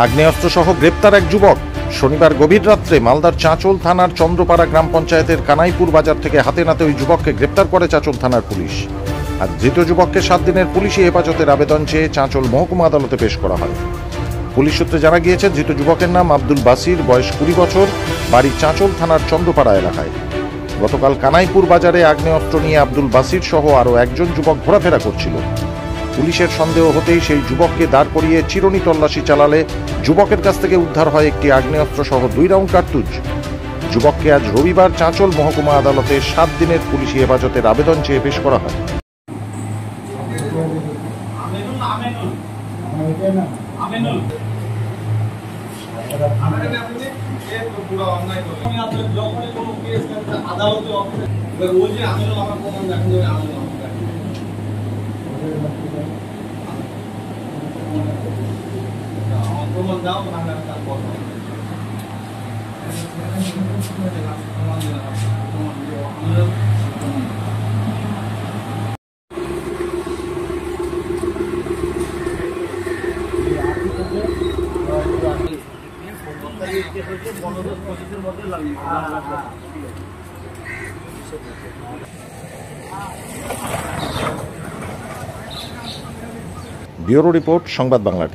আগ্নেয়াস্ত্রসহ গ্রেপ্তার এক যুবক। শনিবার গভীর রাত্রে মালদার চাঁচল থানার চন্দ্রপাড়া গ্রাম পঞ্চায়েতের কানাইপুর বাজার থেকে হাতে নাতে ওই যুবককে গ্রেপ্তার করে চাঁচল থানার পুলিশ। আর ধৃত যুবককে 7 দিনের পুলিশি হেফাজতের আবেদন চেয়ে চাঁচল মহকুমা আদালতে পেশ করা হয়। পুলিশ সূত্রে জানা গিয়েছে, ধৃত যুবকের নাম আব্দুল বাসির, বয়স 20 বছর, বাড়ি চাঁচল থানার চন্দ্রপাড়া এলাকায়। গতকাল কানাইপুর বাজারে আগ্নেয়াস্ত্র নিয়ে আব্দুল বাসির সহ আরও একজন যুবক ঘোরাফেরা করছিল। পুলিশের সন্দেহ হতেই সেই যুবককে দাঁড় করিয়ে চিরুনি তল্লাশি চালালে যুবকের কাছ থেকে উদ্ধার হয় একটি আগ্নেয়াস্ত্র সহ 2 রাউন্ড কার্তুজ। যুবককে আজ রবিবার চাঁচল মহকুমা আদালতে 7 দিনের পুলিশি হেফাজতের আবেদন চেয়ে পেশ করা হয়। ব্যুরো রিপোর্ট, সংবাদ বাংলা।